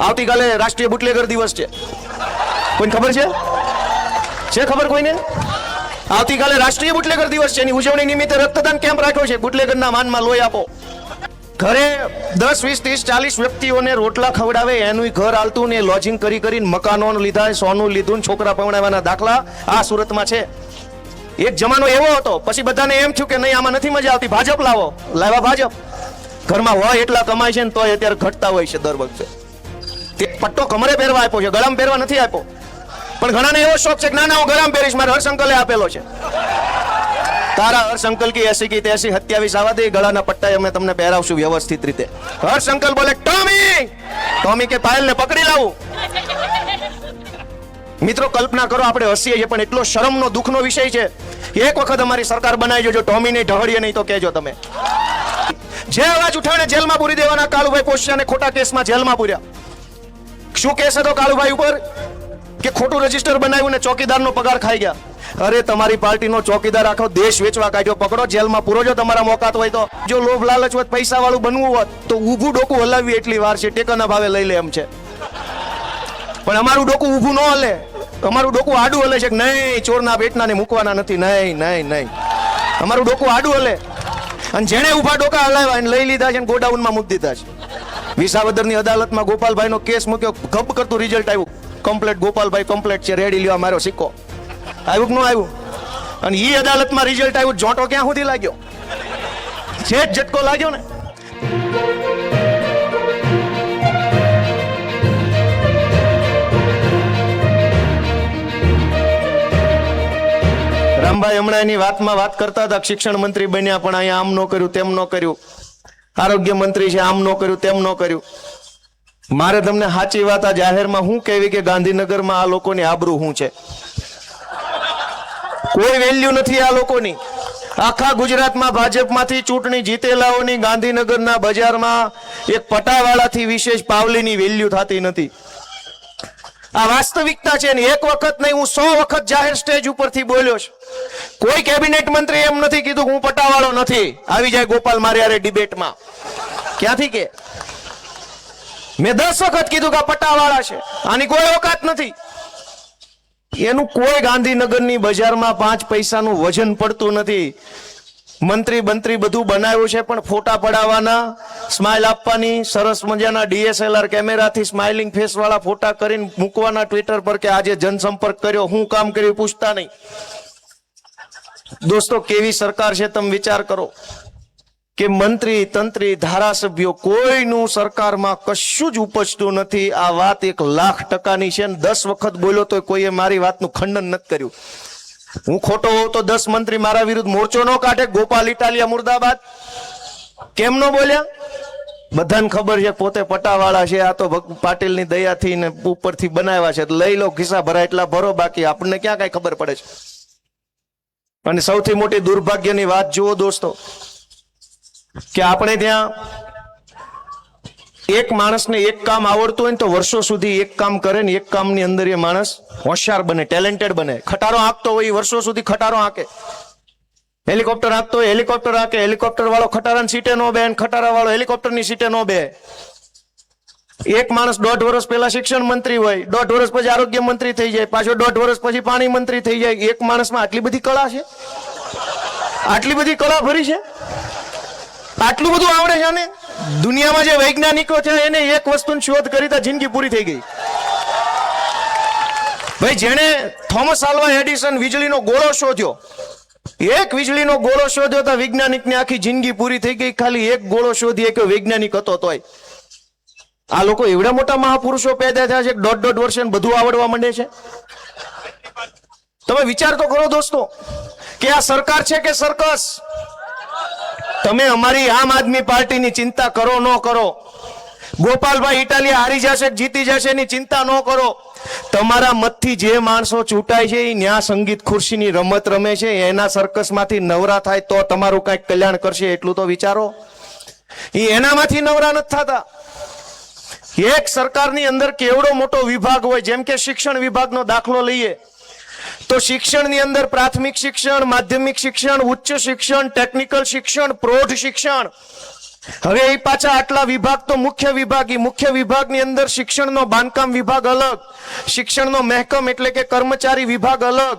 આવતીકાલે રાષ્ટ્રીય બુટલેગર દિવસ છે, કોઈને ખબર છે ખબર કોઈને? આવતીકાલે રાષ્ટ્રીય બુટલેગર દિવસ છે, એની ઉજવણી નિમિત્તે રક્તદાન કેમ્પ રાખ્યો છે. બુટલેગરના માનમાં લોહી આપો. ઘરે 10, 20, 30, 40 વ્યક્તિઓને રોટલા ખવડાવે, એનું ઘર હાલતું ને લોજિંગ કરીને મકાનો લીધા, સોનું લીધું, છોકરા પવડાવવાના દાખલા આ સુરતમાં છે. એક જમાનો એવો હતો, પછી બધાને એમ થયું કે નહીં આમાં નથી મજા આવતી, ભાજપ લાવ્યા ભાજપ. ઘરમાં હોય એટલા કમાય છે ને તોય અત્યારે ઘટતા હોય છે દર વખતે. તે પટ્ટો કમરે પહેરવા આપ્યો છે, ગળામાં પહેરવા નથી આપ્યો. પણ ઘણાને એવો શોખ છે કે ના હું ગળામાં પહેરીશ, મારે હર્ષંકલે આપેલો છે. તારા હર્ષંકલ કી 80 કી 83 27 આવા દે, ગળાના પટ્ટા અમે તમને પહેરાવશું વ્યવસ્થિત રીતે. હર્ષંકલ બોલે ટોમી કે પાયલ ને પકડી લાવું. મિત્રો કલ્પના કરો, આપણે હસીએ છીએ પણ એટલો શરમનો દુઃખનો વિષય છે. એક વખત અમારી સરકાર બનાવી જોજો, ટોમી નહીં ઢહળીએ નહીં તો કહેજો તમે. જે અવાજ ઉઠાવીને જેલમાં પૂરી દેવાના કાળુભાઈ પોશિયાને ખોટા કેસમાં જેલમાં પૂર્યા. શું કેસ હતો કાળુભાઈ ઉપર? કે ખોટું રજીસ્ટર બનાવ્યું ને ચોકીદારનો પગાર ખાઈ ગયા. અરે તમારી પાર્ટીનો ચોકીદાર આખો દેશ વેચવા કાઢ્યો, પકડો જેલમાં પૂરો. જો તમારા મોકાત હોય તો, જો લોભ લાલચ હોય, પૈસા વાળું બનવું હોત તો ઊભું ડોકું હલાવવી એટલી વાર છે, ટેકાના ભાવે લઈ લે એમ છે. પણ અમારું ડોકું ઊભું ન હલે, અમારું ડોકું આડું હલે છે કે નહીં, ચોરના પેટના ને મૂકવાના નથી. નહીં, અમારું ડોકું આડું હલે. અને જેને ઉભા ડોકા હલાવ્યા એને લઈ લીધા છે, ગોડાઉનમાં મૂકી દીધા છે. વિસાવદરની અદાલતમાં ગોપાલભાઈનો કેસ મૂક્યો, ગબ કરતું રિઝલ્ટ આવ્યું, કમ્પ્લેટ ગોપાલભાઈ કમ્પ્લેટ છે, રેડી લેવા મારો સિક્કો. આવ્યું કે ન આવ્યું? અને ઈ અદાલતમાં રિઝલ્ટ આવ્યું, જોટો ક્યાં સુધી લાગ્યો? છે જ ઝટકો લાગ્યો ને. રામભાઈ હમણાં એની વાતમાં વાત કરતા હતા, શિક્ષણ મંત્રી બન્યા પણ અહીંયા આમ ન કર્યું, તેમ ન કર્યું. આરોગ્ય મંત્રી છે, આમ ન કર્યું, તેમ ન કર્યું. મારે તમને સાચી વાત આ જાહેરમાં હું કહેવી કે ગાંધીનગરમાં આ લોકોની આબરૂ શું છે? કોઈ વેલ્યુ નથી આ લોકોની. આખા ગુજરાતમાં ભાજપમાંથી ચૂંટણી જીતેલાઓની ગાંધીનગરના બજારમાં એક પટાવાળાથી વિશેષ પાવલીની વેલ્યુ થતી નથી. આ વાસ્તવિકતા છે ને. એક વખત નહીં, હું 100 વખત જાહેર સ્ટેજ ઉપરથી બોલ્યો છું. કોઈ કેબિનેટ મંત્રી એમ નથી કીધું કે હું પટાવાળો નથી. આવી જાય ગોપાલ મારિયારે ડિબેટમાં, ક્યાંથી કે મેં 10 વખત કીધું કે આ પટાવાળા છે, આની કોઈ ઓકાત નથી. એનું કોઈ ગાંધીનગરની બજારમાં 5 પૈસાનું વજન પડતું નથી. મંત્રી બંત્રી બધું બનાવ્યું છે, પણ ફોટા પડાવવાના, સ્માઇલ આપવાની, સરસ મજાના DSLR કેમેરાથી સ્માઇલિંગ ફેસ વાળા ફોટા કરીને મૂકવાના ટ્વિટર પર કે આજે જનસંપર્ક કર્યો, હું કામ કર્યું પૂછતા નહીં. દોસ્તો કેવી સરકાર છે તમે વિચાર કરો કે મંત્રી તંત્રી ધારાસભ્યો કોઈનું સરકારમાં કશું જ ઉપજતું નથી. આ વાત 1,00,000% છે ને 10 વખત બોલ્યો તો કોઈએ મારી વાતનું ખંડન નથી કર્યું. હું ખોટો હોઉં તો 10 મંત્રી મારા વિરુદ્ધ મોરચો ન કાઢે, ગોપાલ ઇટાલિયા મુર્દાબાદ કેમ ન બોલ્યા? બધાને ખબર છે પોતે પટાવાળા છે, આ તો પાટીલની દયાથી ને ઉપરથી બનાવ્યા છે, લઈ લો, ખિસ્સા ભરાય એટલા ભરો, બાકી આપણને ક્યાં કઈ ખબર પડે છે. અને સૌથી મોટી દુર્ભાગ્યની વાત જુઓ દોસ્તો કે આપણે ત્યાં એક માણસને એક કામ આવડતું હોય ને તો વર્ષો સુધી એક કામ કરે ને એક કામની અંદર એ માણસ હોશિયાર બને, ટેલેન્ટેડ બને. ખટારો આંકતો હોય વર્ષો સુધી ખટારો આંકે. હેલિકોપ્ટર આંકતો હોય હેલિકોપ્ટર આંકે. હેલિકોપ્ટર વાળો ખટારાની સીટે નો બે, ખટારા વાળો હેલિકોપ્ટરની સીટે નો બે. એક માણસ 1.5 વર્ષ પહેલા શિક્ષણ મંત્રી હોય, 1.5 વર્ષ પછી આરોગ્ય મંત્રી થઈ જાય, પાછો 1.5 વર્ષ પછી પાણી મંત્રી થઈ જાય. એક માણસમાં આટલી બધી કળા છે, આટલી બધી કળા ભરી છે, આટલું બધું આવડે છે. ને દુનિયામાં જે વૈજ્ઞાનિકો છે એને એક વસ્તુની શોધ કરી તો જિંદગી પૂરી થઈ ગઈ. ભાઈ જેણે થોમસ આલ્વા એડિસન વીજળીનો ગોળો શોધ્યો, એક વીજળીનો ગોળો શોધ્યો તો વૈજ્ઞાનિકની આખી જિંદગી પૂરી થઈ ગઈ. ખાલી એક ગોળો શોધી કે વૈજ્ઞાનિક હતો તોય. આ લોકો એવડા મોટા મહાપુરુષો પેદા થયા છે કે 1.5 વર્ષે બધું આવડવા માંડે છે. તમે વિચાર તો કરો દોસ્તો કે આ સરકાર છે કે સર્કસ? તમે અમારી આમ આદમી પાર્ટીની ચિંતા કરો ન કરો, ગોપાલભાઈ ઇટાલિયા હારી જશે જીતી જશે એની ચિંતા ન કરો. તમારા મતથી જે માણસો ચૂંટાય છે એ ન્યા સંગીત ખુરશીની રમત રમે છે, એના સર્કસમાંથી નવરા થાય તો તમારું કઈક કલ્યાણ કરશે, એટલું તો વિચારો. એ એનામાંથી નવરા નથી થતા. એક સરકારની અંદર કેવડો મોટો વિભાગ હોય, જેમ કે શિક્ષણ વિભાગનો દાખલો લઈએ તો શિક્ષણની અંદર પ્રાથમિક શિક્ષણ, માધ્યમિક શિક્ષણ, ઉચ્ચ શિક્ષણ, ટેકનિકલ શિક્ષણ, પ્રૌઢ શિક્ષણ, હવે એ પાછા આટલા વિભાગ તો મુખ્ય વિભાગ, એ મુખ્ય વિભાગની અંદર શિક્ષણનો બાંધકામ વિભાગ અલગ, શિક્ષણનો મહેકમ એટલે કે કર્મચારી વિભાગ અલગ,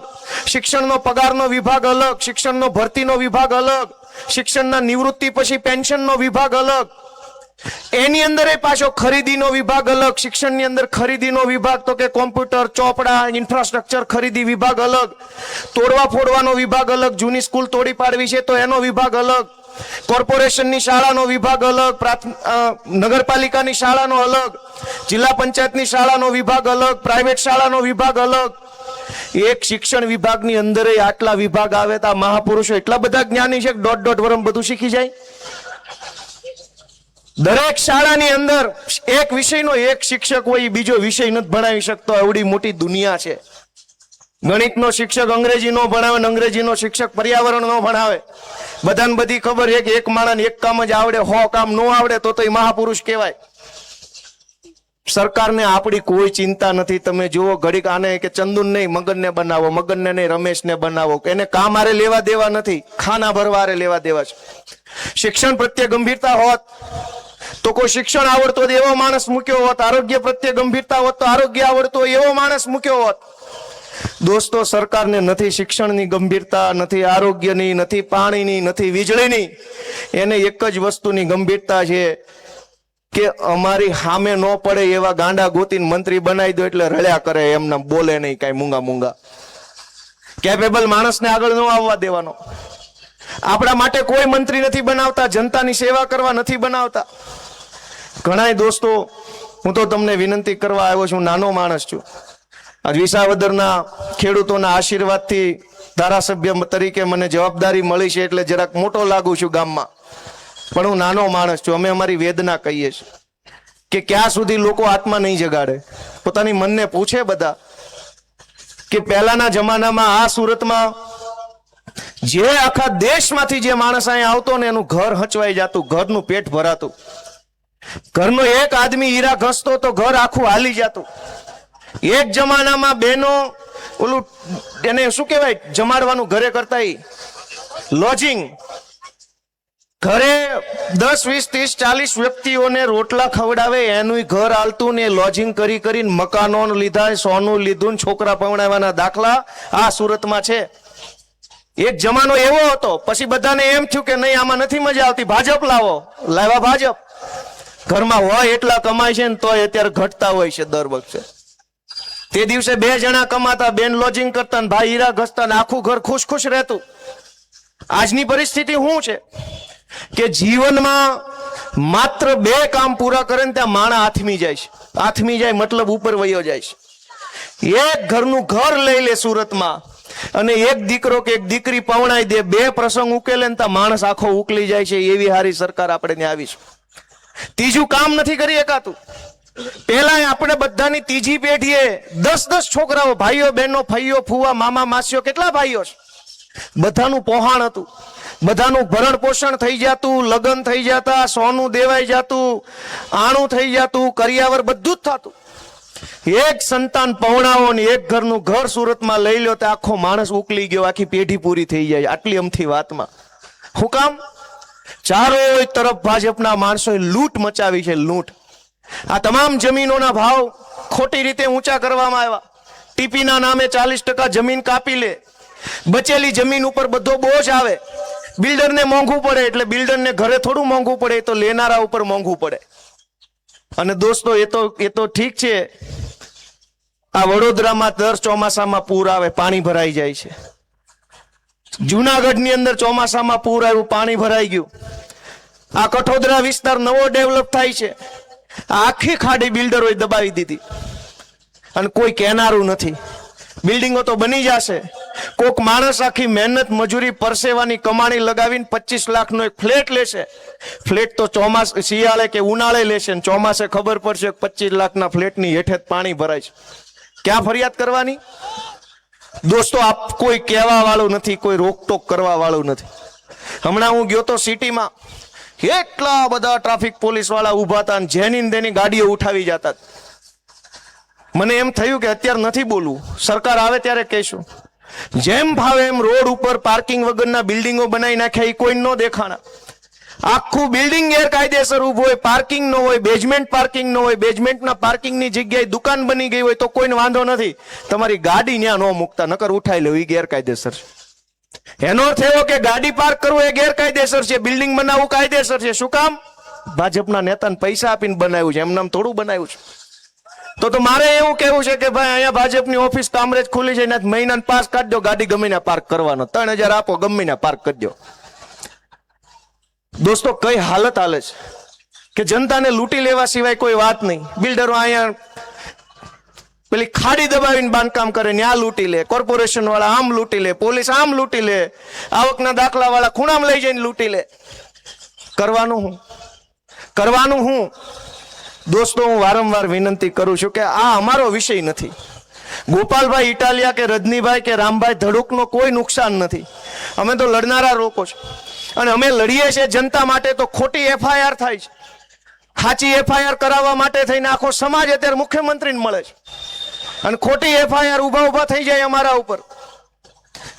શિક્ષણનો પગારનો વિભાગ અલગ, શિક્ષણનો ભરતીનો વિભાગ અલગ, શિક્ષણના નિવૃત્તિ પછી પેન્શનનો વિભાગ અલગ, એની અંદર પાછો ખરીદીનો વિભાગ અલગ, શિક્ષણની અંદર ખરીદીનો વિભાગ તો કે કોમ્પ્યુટર, ચોપડા, ઇન્ફ્રાસ્ટ્રક્ચર ખરીદી વિભાગ અલગ, તોડવા ફોડવાનો વિભાગ અલગ, જૂની સ્કૂલ તોડી પાડવી છે તો એનો વિભાગ અલગ, કોર્પોરેશનની શાળાનો વિભાગ અલગ, નગરપાલિકાની શાળાનો અલગ, જિલ્લા પંચાયતની શાળાનો વિભાગ અલગ, પ્રાઇવેટ શાળાનો વિભાગ અલગ. એક શિક્ષણ વિભાગની અંદર આટલા વિભાગ આવે તો આ મહાપુરુષો એટલા બધા જ્ઞાની છે કે દોઢ વર્ષ બધું શીખી જાય. દરેક શાળાની અંદર એક વિષયનો એક શિક્ષક હોય, બીજો વિષય નથી ભણાવી શકતો. એવડી મોટી દુનિયા છે. ગણિતનો શિક્ષક અંગ્રેજી નો ભણાવે, અંગ્રેજીનો શિક્ષક પર્યાવરણ નો ભણાવે. બધાને બધી ખબર છે કે એક માણસ એક કામ જ આવડે, 100 કામ ન આવડે તો એ મહાપુરુષ કહેવાય. સરકારને આપણી કોઈ ચિંતા નથી. તમે જુઓ ઘડીક આને કે ચંદુન નહીં મગનને બનાવો, મગનને નહીં રમેશને બનાવો, એને કામ આરે લેવા દેવા નથી, ખાના ભરવા આરે લેવા દેવા છે. શિક્ષણ પ્રત્યે ગંભીરતા હોત તો કોઈ શિક્ષણ આવડતો એવો માણસ મૂક્યો હોત, આરોગ્ય પ્રત્યે ગંભીરતા હોત તો આરોગ્ય આવડતો એવો માણસ મૂક્યો હોત. દોસ્તો, સરકારને નથી શિક્ષણની ગંભીરતા, નથી આરોગ્યની, નથી પાણીની, નથી વીજળીની. એને એક જ વસ્તુની ગંભીરતા છે કે અમારી સામે ન પડે એવા ગાંડા ગોતીને મંત્રી બનાવી દો એટલે રળ્યા કરે, એમના બોલે નહીં કાંઈ મૂંગા. કેપેબલ માણસને આગળ ન આવવા દેવાનો. આપણા માટે કોઈ મંત્રી નથી બનાવતા, જનતાની સેવા કરવા નથી બનાવતા. ઘણા દોસ્તો, હું તો તમને વિનંતી કરવા આવ્યો છું, નાનો માણસ છું. આજ વિસાવદરના ખેડૂતોના આશીર્વાદથી ધારાસભ્ય તરીકે મને જવાબદારી મળી છે એટલે જરાક મોટો લાગુ છું ગામમાં, પણ હું નાનો માણસ છું. અમે અમારી વેદના કહીએ છીએ કે ક્યાં સુધી લોકો આત્મા નહીં જગાડે. પોતાની મનને પૂછે બધા કે પહેલાના જમાનામાં આ સુરતમાં જે આખા દેશમાંથી જે માણસ અહીંયા આવતો ને એનું ઘર હચવાઈ જતું, ઘરનું પેટ ભરાતું. ઘરનો એક આદમી હીરા ઘસતો તો ઘર આખું હાલી જતું. એક જમાનામાં બહેનો ઓલું એને શું કહેવાય જમાડવાનું ઘરે કરતા, લોજિંગ. ઘરે 10, 20, 30, 40 વ્યક્તિઓને રોટલા ખવડાવે એનું ઘર હાલતું ને લોજિંગ કરીને મકાનો લીધા, સોનું લીધું, છોકરા પવણાવવાના દાખલા આ સુરતમાં છે. એક જમાનો એવો હતો. પછી બધાને એમ થયું કે નહીં આમાં નથી મજા આવતી, ભાજપ લાવો. લાવ્યા ભાજપ. ઘરમાં હોય એટલા કમાય છે ને તોય અત્યારે ઘટતા હોય છે દર વખતે. તે દિવસે 2 જણા કમાતા, બેન લોજિંગ કરતા ને ભાઈ હીરા ઘસતા, આખું ઘર ખુશ રહેતું. આજની પરિસ્થિતિ શું છે કે જીવનમાં માત્ર 2 કામ પૂરા કરે ને ત્યાં માણા આથમી જાય છે. આથમી જાય મતલબ ઉપર વયો જાય છે. એક ઘરનું ઘર લઈ લે સુરતમાં અને એક દીકરો કે એક દીકરી પવણાઈ દે, 2 પ્રસંગ ઉકેલે ને ત્યાં માણસ આખો ઉકલી જાય છે. એવી હારી સરકાર આપણે ત્યાં આવી છે. ત્રીજું કામ નથી કરી શકાતું. પેલા આપણે બધાની ત્રીજી પેઢીએ 10 છોકરાઓ, ભાઈઓ બહેનો, ફઈઓ ફુવા, મામા માસીઓ, કેટલા ભાઈઓ છે. બધાનું પોહાણ હતું, બધાનું ભરણ પોષણ થઈ જતું, લગ્ન થઈ જતા, સોનું દેવાઈ જતું, આણું થઈ જતું, કરિયાવર બધું જ થતું. એક સંતાન પવણાવો ને એક ઘરનું ઘર સુરતમાં લઈ લો તો આખો માણસ ઉકલી ગયો, આખી પેઢી પૂરી થઈ જાય. આટલી અમથી વાતમાં શું કામ? ચારો તરફ ભાજપના માણસોએ લૂંટ મચાવી છે, લૂંટ. આ તમામ જમીનોના ભાવ ખોટી રીતે ઊંચા કરવામાં આવ્યા. ટીપીના નામે 40% જમીન કાપી લે. બચેલી જમીન ઉપર બધો બોજ આવે. બિલ્ડરને મોંઘું પડે એટલે બિલ્ડરને ઘરે થોડું મોંઘું પડે, તો લેનારા ઉપર મોંઘું પડે. અને દોસ્તો, એ તો ઠીક છે. આ વડોદરામાં દર ચોમાસામાં પૂર આવે, પાણી ભરાઈ જાય છે. જુનાગઢની અંદર ચોમાસામાં પૂર આવ્યું, પાણી ભરાઈ ગયું. આ કઠોદરા વિસ્તાર નવો ડેવલપ થાય છે. આખી ખાડી બિલ્ડરોએ દબાવી દીધી અને કોઈ કહેનારું નથી. બિલ્ડિંગો તો બની જશે. કોક માણસ આખી મહેનત મજૂરી પરસેવાની કમાણી લગાવીને 25 લાખનો એક ફ્લેટ લેશે. ફ્લેટ તો શિયાળે કે ઉનાળે લેશે ને ચોમાસે ખબર પડશે 25 લાખના ફ્લેટની હેઠે પાણી ભરાય છે. ક્યાં ફરિયાદ કરવાની? દોસ્તો, આપ કોઈ કહેવા વાળું નથી, કોઈ રોકટોક કરવા વાળું નથી. હમણાં હું ગયો તો સિટીમાં, એટલા બધા ટ્રાફિક પોલીસ વાળા ઉભા હતા અને જેની તેની ગાડીઓ ઉઠાવી જતા. મને એમ થયું કે અત્યારે નથી બોલવું, સરકાર આવે ત્યારે કહેશું. જેમ ભાવે એમ રોડ ઉપર પાર્કિંગ વગરના બિલ્ડિંગો બનાવી નાખ્યા, એ કોઈ ન દેખાણા. આખું બિલ્ડિંગ ગેરકાયદેસર ઊભું હોય, પાર્કિંગ ન હોય, બેઝમેન્ટ પાર્કિંગ ન હોય, બેઝમેન્ટના પાર્કિંગની જગ્યાએ દુકાન બની ગઈ હોય તો કોઈને વાંધો નથી, તમારી ગાડી ત્યાં ન મૂકતા, નકર ઉઠાઈ લેવું એ ગેરકાયદેસર છે. એનો અર્થ એવો કે ગાડી પાર્ક કરવું એ ગેરકાયદેસર છે, બિલ્ડિંગ બનાવવું કાયદેસર છે. શું કામ? ભાજપના નેતાને પૈસા આપીને બનાવ્યું છે, એમનામ થોડું બનાવ્યું છે. તો મારે એવું કેવું છે કે ભાઈ અહીંયા ભાજપની ઓફિસ કામરેજ ખુલી છે, એના મહિનાનો પાસ કાઢજો, ગાડી ગમે પાર્ક કરવાનો, 3000 આપો, ગમે પાર્ક કરજો. દોસ્તો કઈ હાલત હાલે છે કે જનતાને લૂંટી લેવા સિવાય કોઈ વાત નહીં. બિલ્ડરો અહીંયા પેલી ખાડી દબાવીને બાંધકામ કરે, ત્યાં લૂંટી લે, કોર્પોરેશન વાળા આમ લૂંટી લે, પોલીસ આમ લૂંટી લે, આવકના દાખલા વાળા ખૂણામાં લઈ જઈને લૂંટી લે. કરવાનું હું? દોસ્તો હું વારંવાર વિનંતી કરું છું કે આ અમારો વિષય નથી. ગોપાલભાઈ ઇટાલિયા કે રજનીભાઈ કે રામભાઈ ધડુકનો કોઈ નુકસાન નથી. અમે તો લડનારા લોકો છે અને અમે લડીએ છીએ જનતા માટે. તો ખોટી એફઆઈઆર થાય છે, સાચી એફઆઈઆર કરાવવા માટે થઈને આખો સમાજ અત્યારે મુખ્યમંત્રીને મળે છે અને ખોટી એફઆઈઆર ઉભા થઈ જાય અમારા ઉપર.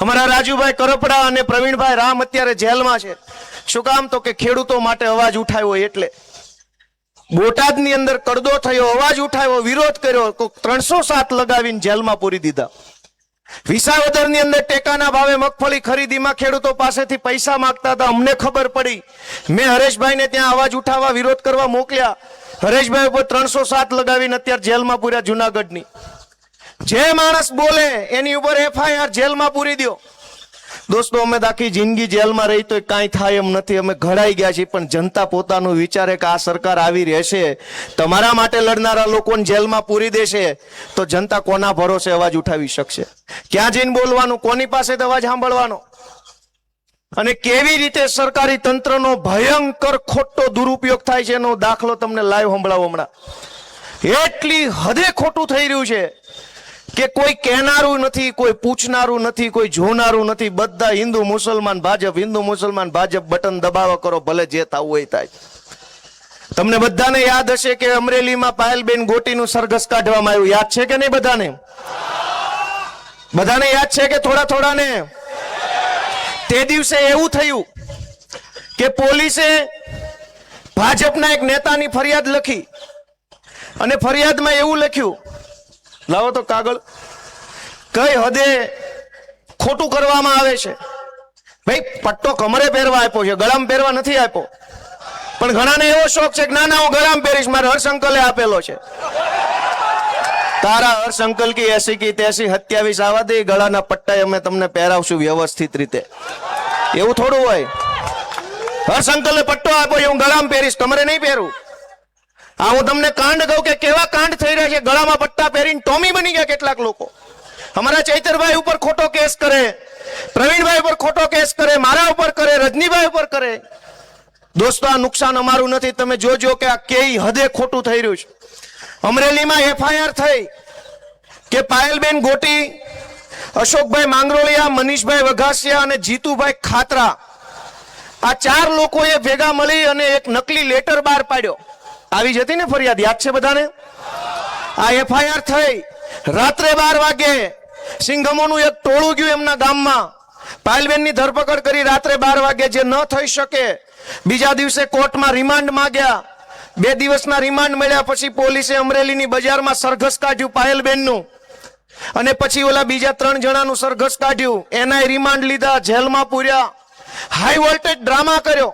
અમારા રાજુભાઈ કરપડા અને પ્રવીણભાઈ રામ અત્યારે જેલમાં છે. શું કામ? તો કે ખેડૂતો માટે અવાજ ઉઠાવ્યો એટલે. બોટાદની અંદર કડદો થયો, અવાજ ઉઠાવ્યો, વિરોધ કર્યો, 307 લગાવીને જેલમાં પૂરી દીધા. વિસાવદરની અંદર ટેકાના ભાવે મગફળી ખરીદીમાં ખેડૂતો પાસેથી પૈસા માંગતા હતા, અમને ખબર પડી, મેં હરેશભાઈને ત્યાં અવાજ ઉઠાવવા વિરોધ કરવા મોકલ્યા. હરેશભાઈ ઉપર 307 લગાવીને અત્યારે જેલમાં પૂર્યા જુનાગઢની. જે માણસ બોલે એની ઉપર એફઆઈઆર, જેલમાં પૂરી દો. દોસ્તો અમે આખી જિંદગી જેલમાં રહી તો કાંઈ થાય એમ નથી, અમે ઘડાઈ ગયા છીએ, પણ જનતા પોતાનું વિચારે કે આ સરકાર આવી રહેશે, તમારા માટે લડનારા લોકોને જેલમાં પૂરી દેશે, તો જનતા કોના ભરોસે અવાજ ઉઠાવી શકશે? ક્યાં જઈને બોલવાનું? કોની પાસે અવાજ સાંભળવાનો? અને કેવી રીતે સરકારી તંત્રનો ભયંકર ખોટો દુરુપયોગ થાય છે એનો દાખલો તમને લાઈવ સંભળાવો હમણાં. એટલી હદે ખોટું થઈ રહ્યું છે કે કોઈ કહેનારું નથી, કોઈ પૂછનારું નથી, કોઈ જોનારું નથી. બધા હિન્દુ મુસલમાન ભાજપ, હિન્દુ મુસલમાન ભાજપ, બટન દબાવા કરો, ભલે જે થવું હોય થાય. તમને બધાને યાદ હશે કે અમરેલીમાં પાયલબેન ગોટીનું સરઘસ કાઢવામાં આવ્યું. યાદ છે કે નહીં બધાને? બધાને યાદ છે કે થોડાને? તે દિવસે એવું થયું કે પોલીસે ભાજપના એક નેતાની ફરિયાદ લખી અને ફરિયાદમાં એવું લખ્યું, લાવો તો કાગળ, કઈ હદે ખોટું કરવામાં આવે છે. ભાઈ પટ્ટો કમરે પહેરવા આપ્યો છે, ગળામાં પહેરવા નથી આપ્યો, પણ ઘણાને એવો શોખ છે કે ના ના હું ગળામાં પહેરીશ, મારે હર્ષંકલે આપેલો છે. તારા હર્ષંકલ કી એસી કી તેસી 27 આવા દે, ગળાના પટ્ટા અમે તમને પહેરાવશું વ્યવસ્થિત રીતે. એવું થોડું હોય? હર્ષંકલે પટ્ટો આપ્યો, હું ગળામાં પહેરીશ, કમરે નહીં પહેરું. આ હું તમને કાંડ કહું કે કેવા કાંડ થઈ રહ્યા છે. ગળામાં પટ્ટા પહેરીને ટોમી બની ગયા કેટલાક લોકો. અમારા ચૈતરભાઈ ઉપર ખોટો કેસ કરે, પ્રવીણભાઈ ઉપર ખોટો કેસ કરે, મારા ઉપર કરે, રજનીભાઈ ઉપર કરે. દોસ્તો આ નુકસાન અમારું નથી. તમે જોજો કે આ કેવી હદે ખોટું થઈ રહ્યું છે. અમરેલીમાં એફઆઈઆર થઈ કે પાયલબેન ગોટી, અશોકભાઈ માંગરોળિયા, મનીષભાઈ વઘાસિયા અને જીતુભાઈ ખાતરા, આ 4 લોકોએ ભેગા મળી અને એક નકલી લેટર બહાર પાડ્યો. આવી જતી ને ફરિયાદ, યાદ છે બધાને? આ એફઆઈઆર થઈ રાત્રે 12 વાગે. સિંઘમોનું એક ટોળું ગયું એમના ગામમાં, પાયલબેનની ધરપકડ કરી રાત્રે 12 વાગે. જે ન થઈ શકે, બીજા દિવસે કોર્ટમાં રિમાન્ડ માંગ્યા. 2 દિવસના રિમાન્ડ મળ્યા પછી પોલીસે અમરેલીની બજારમાં સરઘસ કાઢ્યું પાયલબેનનું, અને પછી ઓલા બીજા 3 જણાનું સરઘસ કાઢ્યું, એના રિમાન્ડ લીધા, જેલમાં પૂર્યા. હાઈ વોલ્ટેજ ડ્રામા કર્યો.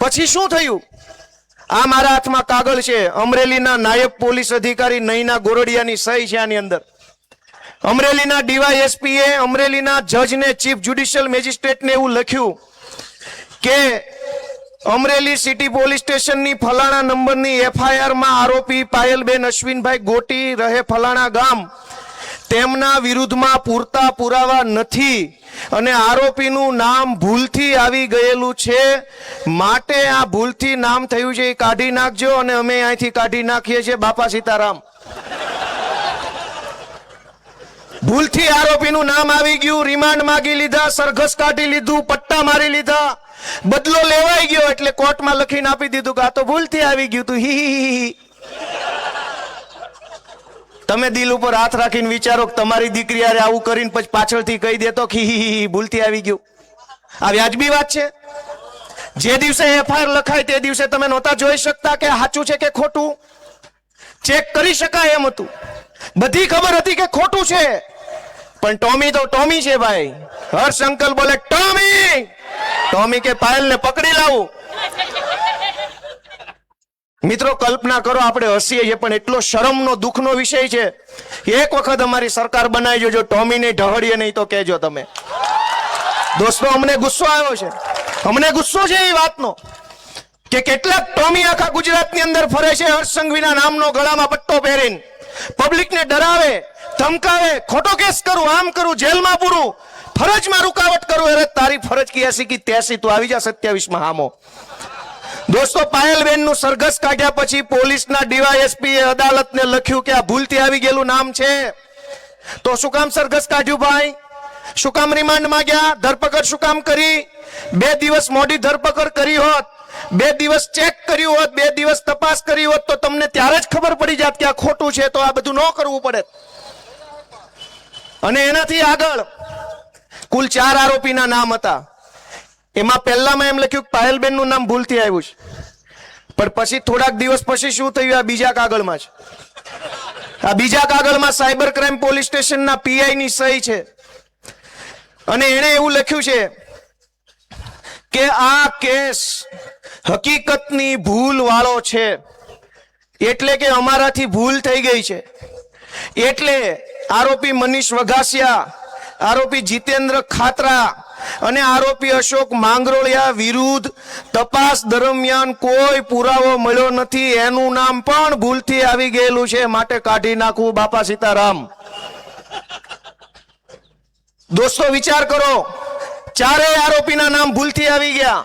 પછી શું થયું? આ મારા હાથમાં કાગળ છે, અમરેલીના નાયબ પોલીસ અધિકારી નૈના ગોરડિયાની સહી છે આની અંદર. અમરેલીના ડીવાયએસપીએ અમરેલીના જજને, ચીફ જ્યુડિશિયલ મેજિસ્ટ્રેટને એવું લખ્યું કે અમરેલી સિટી પોલીસ સ્ટેશનની ફલાણા નંબરની એફઆઈઆરમાં આરોપી પાયલબેન અશ્વિનભાઈ ગોટી રહે ફલાણા ગામ, તેમના વિરુદ્ધમાં પૂરતા પુરાવા નથી અને આરોપીનું નામ ભૂલથી આવી ગયેલું છે, માટે આ ભૂલથી નામ થયું છે એ કાઢી નાખજો અને અમે અહીંથી કાઢી નાખીએ છીએ. બાપા સીતારામ. ભૂલથી આરોપીનું નામ આવી ગયું, રિમાન્ડ માંગી લીધા, સરઘસ કાઢી લીધું, પટ્ટા મારી લીધા, બદલો લેવાઈ ગયો એટલે કોર્ટમાં લખીને આપી દીધું કે આ તો ભૂલથી આવી ગયું તું. હી. તમે દિલ ઉપર હાથ રાખીને વિચારો કે તમારી દીકરી આરે આવું કરીને પછી પાછળથી કહી દેતો કે ભૂલથી આવી ગયું. આ વ્યાજબી વાત છે? જે દિવસે એફઆઈઆર લખાય તે દિવસે તમે નહોતા જોઈ શકતા કે સાચું છે કે ખોટું? ચેક કરી શકાય એમ હતું. બધી ખબર હતી કે ખોટું છે, પણ ટોમી તો ટોમી છે ભાઈ. હર્ષ અંકલ બોલે ટોમી, ટોમી કે પાયલને પકડી લાવું. મિત્રો કલ્પના કરો, આપણે હસીએ છીએ પણ એટલો શરમનો દુઃખનો વિષય છે. એક વખત અમારી સરકાર બનાવી જોજો, ટોમીને ઢહળીએ નહીં તો કહેજો તમે. દોસ્તો અમને ગુસ્સો આવ્યો છે, અમને ગુસ્સો છે એ વાતનો કે કેટલાક ટોમી આખા ગુજરાતની અંદર ફરે છે હર્ષ સંઘવીના નામનો ગળામાં પટ્ટો પહેરીને, પબ્લિકને ડરાવે, ધમકાવે, ખોટો કેસ કરું, આમ કરું, જેલમાં પૂરું, ફરજમાં રૂકાવટ કરું. અરે તારી ફરજ કી 80 કી 83, તું આવી જા 27માં હામો. દોસ્તો પાયલબેન નું સરઘસ કાઢ્યા પછી પોલીસના ડીવાયએસપી અદાલતને લખ્યું કે આ ભૂલથી આવી ગયેલું નામ છે, તો શું કામ સરઘસ કાઢ્યું ભાઈ? શું કામ રિમાન્ડ માંગ્યા? ધરપકડ શું કામ કરી? 2 દિવસ મોડી ધરપકડ કરી હોત, 2 દિવસ ચેક કર્યું હોત, 2 દિવસ તપાસ કરી હોત તો તમને ત્યારે જ ખબર પડી જાત કે આ ખોટું છે, તો આ બધું ન કરવું પડે. અને એનાથી આગળ કુલ 4 આરોપીના નામ હતા. એમાં પહેલામાં એમ લખ્યું કે પાયલબેન નું નામ ભૂલથી આવ્યું છે, પણ પછી થોડાક દિવસ પછી શું થયું? આ બીજા કાગળમાં છે. આ બીજા કાગળમાં સાયબર ક્રાઇમ પોલીસ સ્ટેશનના પીઆઈ ની સહી છે, અને એણે એવું લખ્યું છે કે આ કેસ હકીકતની ભૂલ વાળો છે, એટલે કે અમારાથી ભૂલ થઈ ગઈ છે. એટલે આરોપી મનીષ વઘાસિયા, આરોપી જીતેન્દ્ર ખાતરા અને આરોપી અશોક માંગરોળિયા વિરુદ્ધ તપાસ દરમિયાન કોઈ પુરાવો મળ્યો નથી. એનું નામ પણ ભૂલથી આવી ગયેલું છે, માટે કાઢી નાખવું. બાપા સીતારામ. દોસ્તો વિચાર કરો, 4 આરોપીના નામ ભૂલથી આવી ગયા,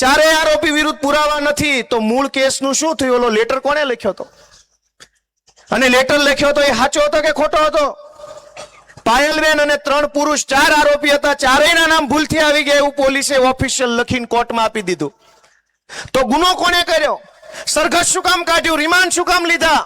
4 આરોપી વિરુદ્ધ પુરાવા નથી, તો મૂળ કેસનું શું થયું? ઓલો લેટર કોણે લખ્યો હતો? અને લેટર લખ્યો હતો એ સાચો હતો કે ખોટો હતો? પાયલબેન અને 3 પુરુષ 4 આરોપી હતા, 4ના નામ ભૂલથી આવી ગયા એવું પોલીસે ઓફિશિયલ લખીને કોર્ટમાં આપી દીધું. તો ગુનો કોણે કર્યો? સરઘસ શું કામ કાઢ્યું? રિમાન્ડ શું કામ લીધા?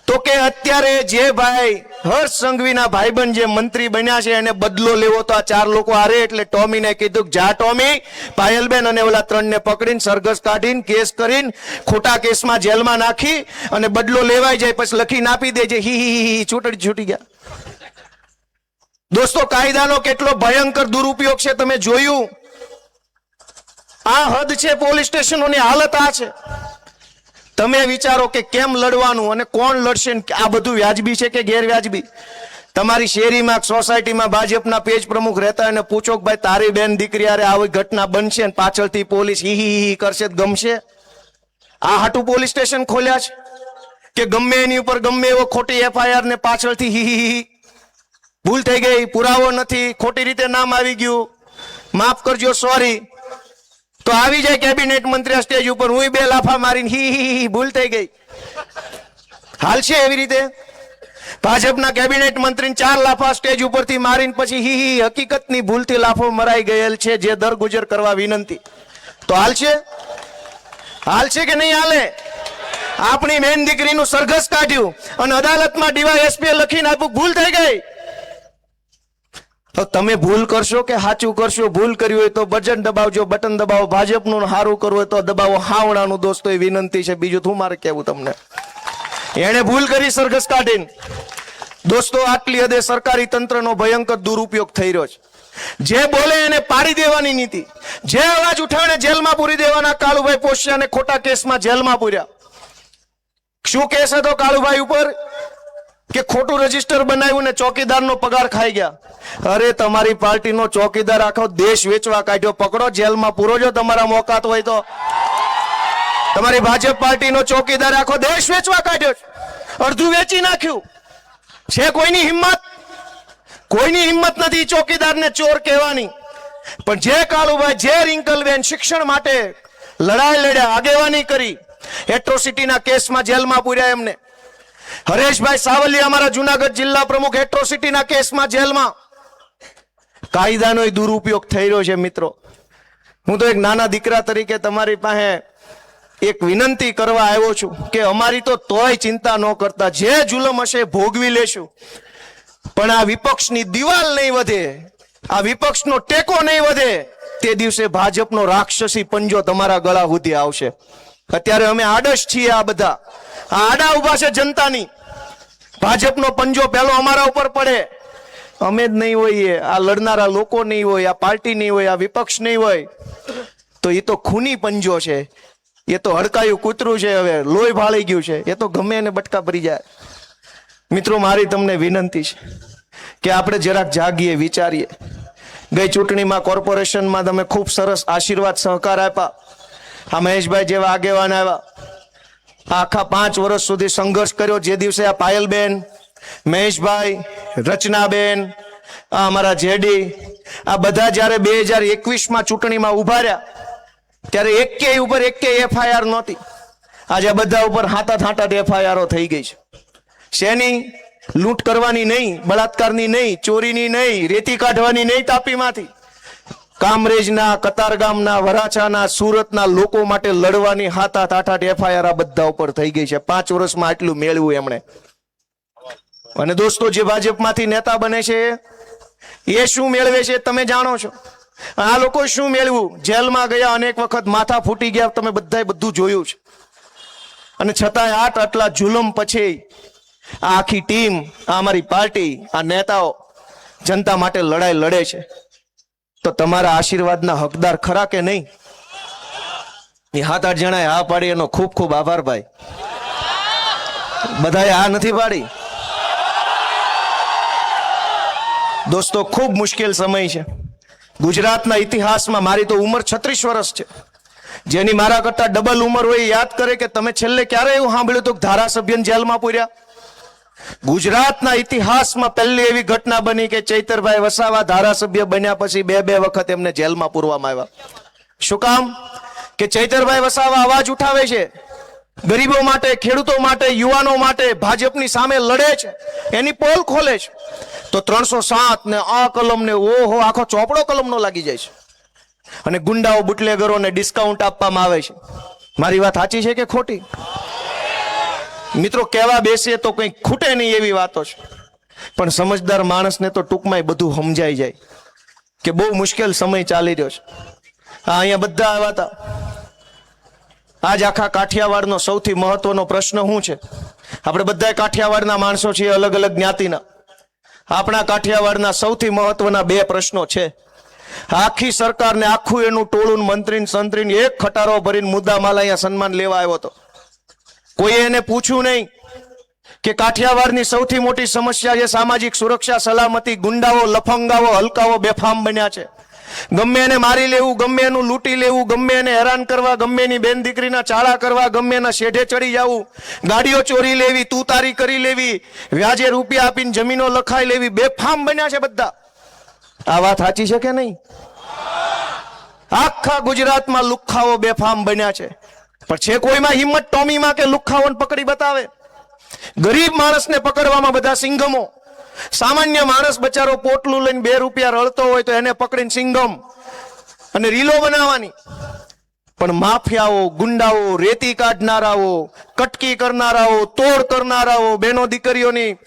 તો કે અત્યારે જે ભાઈ હર્ષ સંઘવીના ભાઈબંધ જે મંત્રી બન્યા છે એને બદલો લેવો તો આ 4 લોકો હારે. એટલે ટોમીને કીધું કે જા ટોમી, પાયલબેન અને ઓલા 3ને પકડીને સરઘસ કાઢીને કેસ કરીને ખોટા કેસમાં જેલમાં નાખી અને બદલો લેવાઈ જાય પછી લખીને આપી દેજે. હી છૂટી ગયા. દોસ્તો કાયદાનો કેટલો ભયંકર દુરુપયોગ છે તમે જોયું. આ હદ છે પોલીસ સ્ટેશનોની હાલત આ છે. તમે વિચારો કે કેમ લડવાનું અને કોણ લડશે? આ બધું વ્યાજબી છે કે ગેરવ્યાજબી? તમારી શેરીમાં સોસાયટીમાં ભાજપના પેજ પ્રમુખ રહેતા અને પૂછો કે ભાઈ તારી બેન દીકરી આરે આવી ઘટના બનશે અને પાછળથી પોલીસ હી કરશે, ગમશે? આ હાટું પોલીસ સ્ટેશન ખોલ્યા છે કે ગમે એની ઉપર ગમે એવો ખોટી એફઆઈઆર ને પાછળથી હી ભૂલ થઈ ગઈ, પુરાવો નથી, ખોટી રીતે નામ આવી ગયું, માફ કરજો, સોરી, તો આવી જાય કેબિનેટ મંત્રી સ્ટેજ ઉપર, હું 2 લાફા મારીને હી ભૂલ થઈ ગઈ. હાલશે એવી રીતે? ભાજપના કેબિનેટ મંત્રીને 4 લાફા સ્ટેજ ઉપરથી મારીને પછી હી હકીકતની ભૂલથી લાફો મરાઈ ગયેલ છે, જે દરગુજર કરવા વિનંતી. તો હાલશે? હાલશે કે નહીં હાલે? આપણી બેન દીકરીનું સરઘસ કાઢ્યું અને અદાલતમાં ડીવાયએસપી લખીને આપ્યું ભૂલ થઈ ગઈ. તો તમે ભૂલ કરશો કે સાચું કરશો? ભૂલ કરી હોય તો બટન દબાવજો, બટન દબાવો. ભાજપનું સારું કરવું હોય તો દબાવો હાવણાનું. દોસ્તો એ વિનંતી છે, બીજું શું મારે કહેવું તમને? એને ભૂલ કરી સરઘસ કાઢીને. દોસ્તો આટલી હદે સરકારી તંત્રનો ભયંકર દુરુપયોગ થઈ રહ્યો છે. જે બોલે એને પાડી દેવાની નીતિ, જે અવાજ ઉઠાવીને જેલમાં પૂરી દેવાના. કાળુભાઈ પોશિયાને ખોટા કેસમાં જેલમાં પૂર્યા. શું કેસ હતો કાળુભાઈ ઉપર? કે ખોટું રજીસ્ટર બનાવ્યું ને ચોકીદારનો પગાર ખાઈ ગયા. અરે તમારી પાર્ટીનો ચોકીદાર આખો દેશ વેચવા કાઢ્યો, પકડો, જેલમાં પૂરો. જો તમારા મોકાત હોય તો. તમારી ભાજપ પાર્ટીનો ચોકીદાર આખો દેશ વેચવા કાઢ્યો, અડધું વેચી નાખ્યું. છે કોઈની હિંમત? કોઈની હિંમત નથી ચોકીદારને ચોર કહેવાની. પણ જે કાળુભાઈ, જે રિંકલબેન શિક્ષણ માટે લડાઈ લડ્યા, આગેવાની કરી, એટ્રોસિટીના કેસમાં જેલમાં પૂર્યા એમને. હરેશભાઈ સાવલિયા અમારા જુનાગઢ જિલ્લા પ્રમુખ, એટ્રોસિટીના કેસમાં જેલમાં. કાયદાનો દુરુપયોગ થઈ રહ્યો છે મિત્રો. હું તો એક નાના દીકરા તરીકે તમારી પાસે એક વિનંતી કરવા આવ્યો છું કે અમારી તો તોય ચિંતા ન કરતા, જે જુલમ હશે ભોગવી લેશું, પણ આ વિપક્ષની દિવાલ નહીં વધે, આ વિપક્ષનો ટેકો નહીં વધે, તે દિવસે ભાજપનો રાક્ષસી પંજો તમારા ગળા સુધી આવશે. અત્યારે અમે આડશ છીએ, આ બધા આડા ઉભા છે જનતાની. ભાજપનો પંજો પહેલો અમારા ઉપર પડે, અમે જ નહીં હોઈએ, આ લડનારા લોકો નહીં હોય, આ પાર્ટી નહીં હોય, આ વિપક્ષ નહીં હોય, તો એ તો ખૂની પંજો છે, એ તો હડકાયું કૂતરું છે, હવે લોહી ભાળી ગયું છે, એ તો ગમે એને બટકા ભરી જાય. મિત્રો, મારી તમને વિનંતી છે કે આપણે જરાક જાગીએ, વિચારીએ. ગઈ ચૂંટણીમાં કોર્પોરેશનમાં તમે ખૂબ સરસ આશીર્વાદ સહકાર આપ્યા. આ મહેશભાઈ જેવા આગેવાન આવ્યા, આખા 5 વર્ષ સુધી સંઘર્ષ કર્યો. જે દિવસે આ પાયલબેન, મહેશભાઈ, રચનાબેન, આ અમારા જેડી, આ બધા જ્યારે 2021માં ચૂંટણીમાં ઉભા રહ્યા ત્યારે એકેય ઉપર એકેય FIR નહોતી. આજે બધા ઉપર હાટા FIRઓ થઈ ગઈ છે. શેની? લૂંટ કરવાની નહીં, બળાત્કારની નહીં, ચોરીની નહીં, રેતી કાઢવાની નહીં તાપીમાંથી. કામરેજના, કતારગામના, વરાછાના, સુરતના લોકો માટે લડવાની હાટા FIR આ બધા ઉપર થઈ ગઈ છે. 5 વર્ષમાં આટલું મેળવ્યું એમણે. અને દોસ્તો, જે ભાજપમાંથી નેતા બને છે એ શું મેળવે છે તમે જાણો છો. આ લોકો શું મેળવ્યું? જેલમાં ગયા, અનેક વખત માથા ફૂટી ગયા, તમે બધાએ બધું જોયું છે. અને છતાંય આટલા જુલમ પછી આ આખી ટીમ, આ અમારી પાર્ટી, આ નેતાઓ જનતા માટે લડાઈ લડે છે. તો તમારા આશીર્વાદના હકદાર ખરા કે નહીં? એ 7-8 જણાએ હા પાડી, એનો ખૂબ ખૂબ આભાર ભાઈ. બધાએ હા નથી પાડી. દોસ્તો, ખૂબ મુશ્કેલ સમય છે ગુજરાતના ઇતિહાસમાં. મારી તો ઉંમર 36 વર્ષ છે. જેની મારા કરતા ડબલ ઉંમર હોય યાદ કરે કે તમે છેલ્લે ક્યારે એવું સાંભળ્યું હતું કે ધારાસભ્યને જેલમાં પૂર્યા? ગુજરાતના ઇતિહાસમાં પહેલી એવી ઘટના બની કે ચૈતરભાઈ વસાવા ધારાસભ્ય બન્યા પછી 2 વખત એમને જેલમાં પૂરવામાં આવ્યા. શું કામ? કે ચૈતરભાઈ વસાવા અવાજ ઉઠાવે છે, ગરીબો માટે, ખેડૂતો માટે, યુવાનો માટે, ભાજપની સામે લડે છે, એની પોલ ખોલે છે. તો 307 ને આ કલમ ને ઓહો આખો ચોપડો કલમનો લાગી જાય છે. અને ગુંડાઓ, બુટલેગરોને ડિસ્કાઉન્ટ આપવામાં આવે છે. મારી વાત સાચી છે કે ખોટી? મિત્રો, કહેવા બેસીએ તો કંઈ ખૂટે નહીં એવી વાતો છે, પણ સમજદાર માણસને તો ટૂંકમાં બધું સમજાઈ જાય કે બહુ મુશ્કેલ સમય ચાલી રહ્યો છે. અહીંયા બધા આવ્યા હતા. આજ આખા કાઠિયાવાડનો સૌથી મહત્વનો પ્રશ્ન શું છે? આપણે બધા કાઠિયાવાડના માણસો છીએ, અલગ અલગ જ્ઞાતિના. આપણા કાઠિયાવાડના સૌથી મહત્વના 2 પ્રશ્નો છે. આખી સરકારને, આખું એનું ટોળું, મંત્રી સંત્રીને એક ખટારો ભરીને મુદ્દામાલ અહીંયા સન્માન લેવા આવ્યો હતો. કોઈએ એને પૂછ્યું નહીં કે કાઠિયાવાડની સૌથી મોટી સમસ્યા છે સામાજિક સુરક્ષા, સલામતી. ગુંડાઓ, લફંગાઓ, હલકાઓ બેફામ બન્યા છે. ગમે એને મારી લેવું, ગમે એનું લૂંટી લેવું, ગમે એને હેરાન કરવા, ગમે એની બેન દીકરીના ચાળા કરવા, ગમે એના શેઢે ચડી જવું, ગાડીઓ ચોરી લેવી, તુતારી કરી લેવી, વ્યાજે રૂપિયા આપીને જમીનો લખાઈ લેવી, બેફામ બન્યા છે બધા. આ વાત સાચી છે કે નહીં? આખા ગુજરાતમાં લુખ્ખાઓ બેફામ બન્યા છે. પણ છે કોઈમાં હિંમત ટોમીમાં કે લુખ્ખાઓને પકડી બતાવે? ગરીબ માણસને પકડવામાં બધા સિંઘમો. સામાન્ય માણસ બચારો પોટલું લઈને 2 રૂપિયા રળતો હોય તો એને પકડીને સિંઘમ અને રીલો બનાવવાની. પણ માફિયાઓ, ગુંડાઓ, રેતી કાઢનારાઓ, કટકી કરનારાઓ, તોડ કરનારાઓ, બેનો દીકરીઓની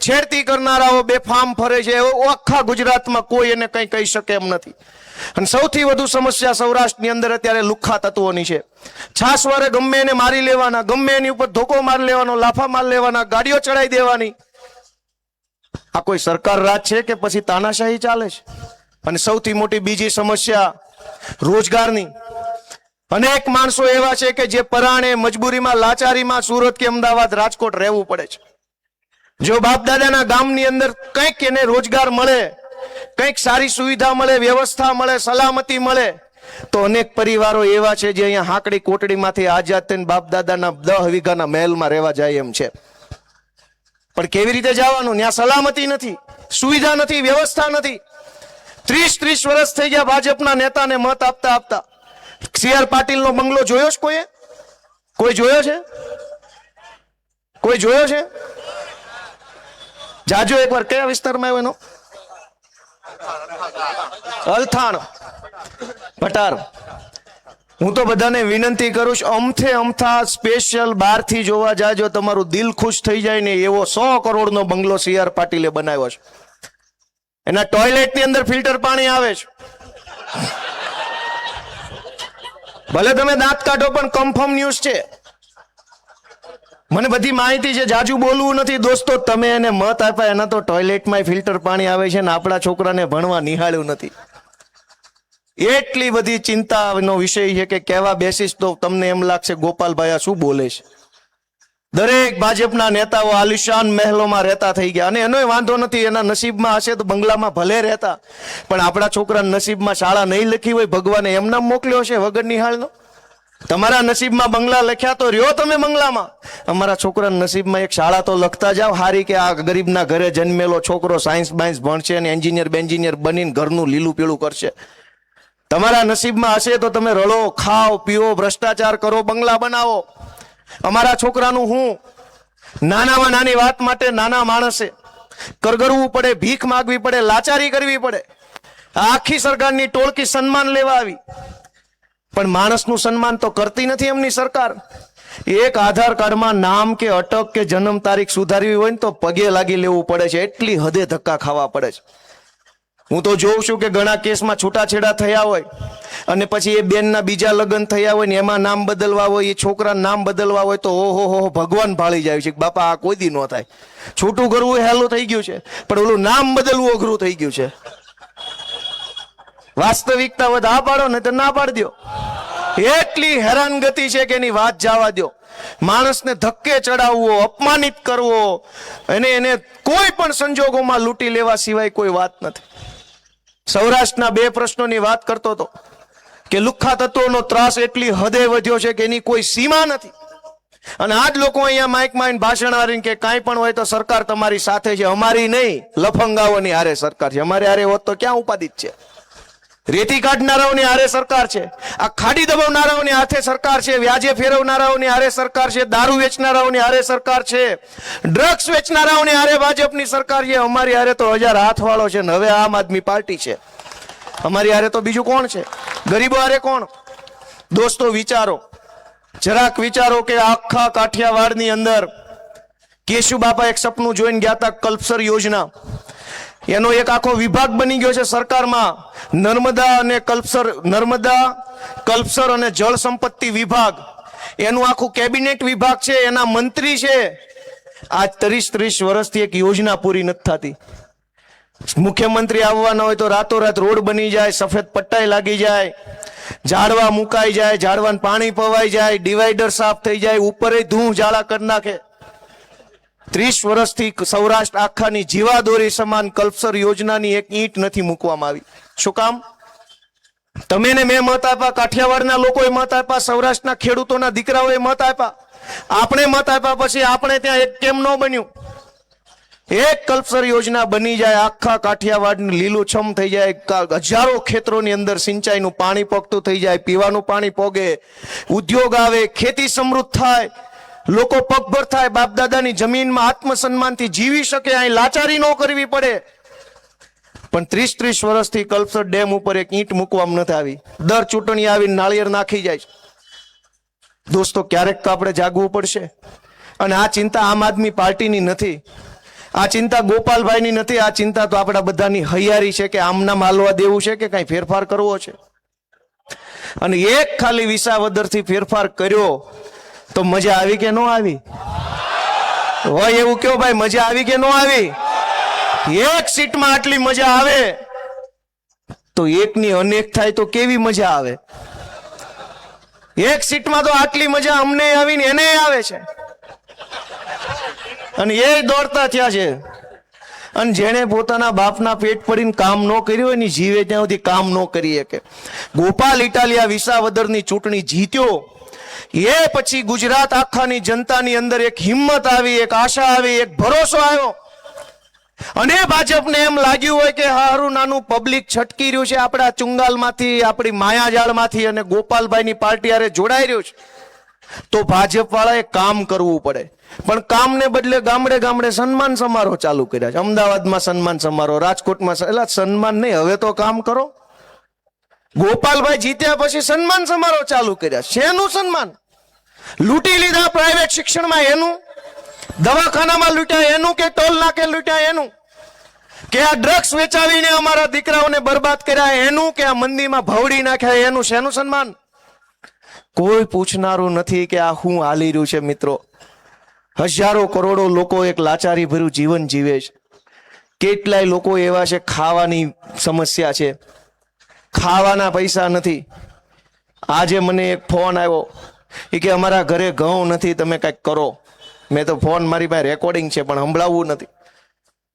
છેડતી કરનારાઓ બેફામ ફરે છે. આખા ગુજરાતમાં કોઈ એને કંઈ કહી શકે એમ નથી. અને સૌથી વધુ સમસ્યા સૌરાષ્ટ્રની અંદર અત્યારે લુખ્ખા તત્વોની છે. છાસવારે ગમે એને મારી લેવાના, ગમે એની ઉપર ધોકો મારી લેવાનો, લાફા મારી લેવાના, ગાડીઓ ચડાવી દેવાની. આ કોઈ સરકાર રાજ છે કે પછી તાનાશાહી ચાલે છે? અને સૌથી મોટી બીજી સમસ્યા રોજગારની. અનેક માણસો એવા છે કે જે પરાણે, મજબૂરીમાં, લાચારીમાં સુરત કે અમદાવાદ, રાજકોટ રહેવું પડે છે. જો બાપ દાદાના ગામની અંદર કંઈક એને રોજગાર મળે, કંઈક સારી સુવિધા મળે, વ્યવસ્થા મળે, સલામતી મળે, તો અનેક પરિવારો એવા છે જે અહીંયા હાકડી કોટડીમાંથી આઝાદ થઈને બાપ દાદાના 10 વીઘાના મહેલમાં રહેવા જાય એમ છે. પણ કેવી રીતે જવાનું? ત્યાં સલામતી નથી, સુવિધા નથી, વ્યવસ્થા નથી. 30 વર્ષ થઈ ગયા ભાજપના નેતાને મત આપતા આપતા. CR પાટીલનો બંગલો જોયો છે કોઈએ? કોઈ જોયો છે? કોઈ જોયો છે? જાજો એકવાર. કયા વિસ્તારમાં આવ્યો એનો? અલથાણ, ભટાર. હું તો બધાને વિનંતી કરું છું, અમથા સ્પેશિયલ બહારથી જોવા જાજો, તમારું દિલ ખુશ થઈ જાય ને એવો 100 કરોડનો બંગલો CR પાટીલે બનાવ્યો છે. એના ટોયલેટની અંદર ફિલ્ટર પાણી આવે છે. ભલે તમે દાંત કાઢો પણ કન્ફર્મ ન્યૂઝ છે, મને બધી માહિતી છે, જાજુ બોલવું નથી દોસ્તો. તમે એને મત આપ્યા એના તો ટોયલેટમાં ફિલ્ટર પાણી આવે છે ને આપણા છોકરાને ભણવા નિહાળ્યું નથી. એટલી બધી ચિંતાનો વિષય છે કે કહેવા બેસીશ તો તમને એમ લાગશે ગોપાલભાઈ આ શું બોલે છે. દરેક ભાજપના નેતાઓ આલિશાન મહેલોમાં રહેતા થઈ ગયા અને એનો વાંધો નથી, એના નસીબમાં હશે તો બંગલામાં ભલે રહેતા, પણ આપણા છોકરાના નસીબમાં શાળા નહીં લખી હોય, ભગવાને એમના મોકલ્યો છે વગર નિહાળનો. તમારા નસીબમાં બંગલા લખ્યા તો રહ્યો તમે બંગલામાં, અમારા છોકરાના નસીબમાં એક શાળા તો લખતા જાવ હારી, કે આ ગરીબના ઘરે જન્મેલો છોકરો સાયન્સ બાયન્સ ભણશે અને એન્જિનિયર બેન્જિનિયર બનીને ઘરનું લીલું પીળું કરશે. તમારા નસીબમાં હશે તો તમે રડો, ખાઓ, પીઓ, ભ્રષ્ટાચાર કરો, બંગલા બનાવો. અમારા છોકરાનું હું નાનામાં નાની વાત માટે નાના માણસે કરગરવું પડે, ભીખ માગવી પડે, લાચારી કરવી પડે. આખી સરકારની ટોળકી સન્માન લેવા આવી, પણ માણસનું સન્માન તો કરતી નથી એમની સરકાર. એક આધાર કાર્ડમાં નામ કે અટક કે જન્મ તારીખ સુધારવી હોય ને તો પગે લાગી લેવું પડે છે, એટલી હદે ધક્કા ખાવા પડે છે. હું તો જોઉં છું કે ઘણા કેસમાં છૂટાછેડા થયા હોય અને પછી એ બેનના બીજા લગ્ન થયા હોય ને એમાં નામ બદલવા હોય, એ છોકરા નામ બદલવા હોય તો ઓહો હો ભગવાન ભાળી જાય છે કે બાપા આ કોઈ દી ન થાય. છૂટું કરવું હેલું થઈ ગયું છે, પણ ઓલું નામ બદલવું અઘરું થઈ ગયું છે. વાસ્તવિકતા વધે આ પાડો ને તો ના પાડી દો. એટલી હેરાનગતિ છે કે એની વાત જવા દો. માણસને ધક્કે ચડાવવો, અપમાનિત કરવો, એને કોઈ પણ સંજોગોમાં લૂંટી લેવા સિવાય કોઈ વાત નથી. સૌરાષ્ટ્રના 2 પ્રશ્નોની વાત કરતો હતો કે લુખ્ખા તત્વોનો ત્રાસ એટલી હદે વધ્યો છે કે એની કોઈ સીમા નથી. અને આજ લોકો અહીંયા માઇકમાં ભાષણ આવીને કે કાંઈ પણ હોય તો સરકાર તમારી સાથે છે. અમારી નહીં, લફંગાઓની હારે સરકાર છે. અમારે હારે હોત તો ક્યાં ઉપાધિત છે. રેતી કાઢનારાઓની હારે સરકાર છે, આ ખાડી દબાવનારાઓની હાથે સરકાર છે, વ્યાજે ફેરવનારાઓની હારે સરકાર છે, દારૂ વેચનારાઓની હારે સરકાર છે, ડ્રગ્સ વેચનારાઓની હારે ભાજપની સરકાર છે. અમારી હારે તો 1000 હાથવાળો છે ને હવે આમ આદમી પાર્ટી છે. અમારી હારે તો બીજું કોણ છે? ગરીબો હારે કોણ? દોસ્તો વિચારો, જરાક વિચારો કે આખા કાઠિયાવાડની અંદર કેશુ બાપા એક સપનું જોઈને ગયા હતા, કલ્પસર યોજના. એનો એક આખો વિભાગ બની ગયો છે સરકારમાં, નર્મદા કલ્પસર અને જળ સંપત્તિ વિભાગ. એનું આખું કેબિનેટ વિભાગ છે, એના મંત્રી છે. આજ 30 વર્ષથી એક યોજના પૂરી નથી થતી. મુખ્યમંત્રી આવવાના હોય તો રાતોરાત રોડ બની જાય, સફેદ પટ્ટાઈ લાગી જાય, ઝાડવા મુકાઈ જાય, ઝાડવાને પાણી પવાઈ જાય, ડિવાઈડર સાફ થઈ જાય, ઉપર ધૂળ ઝાડા કરી નાખે. 30 વર્ષથી સૌરાષ્ટ્ર આખાની જીવાદોરી સમાન કલ્પસર યોજનાની એક ઈંટ નથી મૂકવામાં આવી. શું કામ? તમે ને મેં મત આપ્યા, કાઠિયાવાડના લોકોએ મત આપ્યા, સૌરાષ્ટ્રના ખેડૂતોના દીકરાઓએ મત આપ્યા, આપણે મત આપ્યા પછી આપણે ત્યાં એક કેમ ન બન્યું? એક કલ્પસર યોજના બની જાય, આખા કાઠિયાવાડ લીલુંછમ થઈ જાય, હજારો ખેતરોની અંદર સિંચાઈનું પાણી પોગતું થઈ જાય, પીવાનું પાણી પોગે, ઉદ્યોગ આવે, ખેતી સમૃદ્ધ થાય, લોકો પગભર થાય, બાપ દાદાની જમીનમાં આત્મસન્માનથી જીવી શકે, અહીં લાચારી ન કરવી પડે. પણ 30 વર્ષથી કલ્પસર ડેમ ઉપર એક ઈંટ મૂકવામાં નથી આવી. દર ચૂંટણી આવીને નાળિયેર નાખી જાય છે. દોસ્તો ક્યારેક તો આપણે જાગવું પડશે. અને આ ચિંતા આમ આદમી પાર્ટીની નથી, આ ચિંતા ગોપાલભાઈની નથી, આ ચિંતા તો આપણા બધાની હૈયારી છે કે આમના માલવા દેવું છે કે કઈ ફેરફાર કરવો છે. અને એક ખાલી વિસાવદરથી ફેરફાર કર્યો તો મજા આવી કે ન આવી? હોય એવું કયો ભાઈ, મજા આવી કે ન આવી? એક સીટમાં આટલી મજા આવે તો એકની અનેક થાય તો કેવી મજા આવે? એક સીટમાં તો આટલી મજા અમને આવી ને એને આવે છે, અને એ દોડતા થયા છે. અને જેને પોતાના બાપના પેટ પડીને કામ ન કર્યું હોય ને જીવે ત્યાં સુધી કામ ન કરી શકે. ગોપાલ ઇટાલિયા વિસાવદરની ચૂંટણી જીત્યો, એ પછી ગુજરાત આખાની જનતાની અંદર એક હિંમત આવી, એક આશા આવી, એક ભરોસો આવ્યો. અને ભાજપને એમ લાગ્યું હોય કે હારું નાનું પબ્લિક છટકી રહ્યું છે આપણા ચુંગાલમાંથી, આપણી માયાજાળમાંથી, અને ગોપાલભાઈની પાર્ટી હારે જોડાઈ રહ્યું છે, તો ભાજપ વાળાએ કામ કરવું પડે. પણ કામને બદલે ગામડે ગામડે સન્માન સમારોહ ચાલુ કર્યા છે. અમદાવાદમાં સન્માન સમારોહ, રાજકોટમાં, એટલે સન્માન નહીં, હવે તો કામ કરો. ગોપાલભાઈ જીત્યા પછી સન્માન સમારોહ ચાલુ કર્યા. શેનું સન્માન? લૂંટી લીધા પ્રાઇવેટ શિક્ષણમાં એનું, દવાખાનામાં લૂંટ્યા એનું, કે ટોલ નાકે લૂંટ્યા એનું, કે આ ડ્રગ્સ વેચાવીને અમારા દીકરાઓને બરબાદ કર્યા એનું, કે આ મંદિરમાં ભવડી નાખ્યા એનું? શેનું સન્માન? કોઈ પૂછનારું નથી કે આ શું હાલી રહ્યું છે. મિત્રો, હજારો કરોડો લોકો એક લાચારી ભર્યું જીવન જીવે છે. કેટલાય લોકો એવા છે ખાવાની સમસ્યા છે, ખાવાના પૈસા નથી. આજે મને એક ફોન આવ્યો, એ કે અમારા ઘરે ઘઉં નથી, તમે કંઈક કરો. મેં તો ફોન, મારી પાસે રેકોર્ડિંગ છે પણ સંભળાવવું નથી.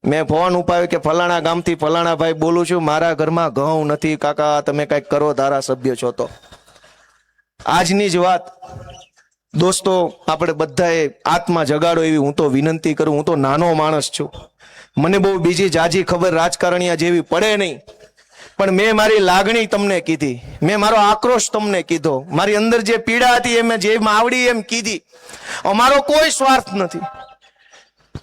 મેં ફોન ઉપાડ્યો કે ફલાણા ગામથી ફલાણા ભાઈ બોલું છું, મારા ઘરમાં ઘઉં નથી કાકા, તમે કંઈક કરો, ધારાસભ્ય છો તો. આજની જ વાત દોસ્તો, આપણે બધાએ આત્મા જગાડો એવી હું તો વિનંતી કરું. હું તો નાનો માણસ છું, મને બહુ બીજી જાજી ખબર રાજકારણીયા જેવી પડે નહીં, પણ મેં મારી લાગણી તમને કીધી, મેં મારો આક્રોશ તમને કીધો, મારી અંદર જે પીડા હતી એ મેં જેમ આવડી એમ કીધી. અમારો કોઈ સ્વાર્થ નથી,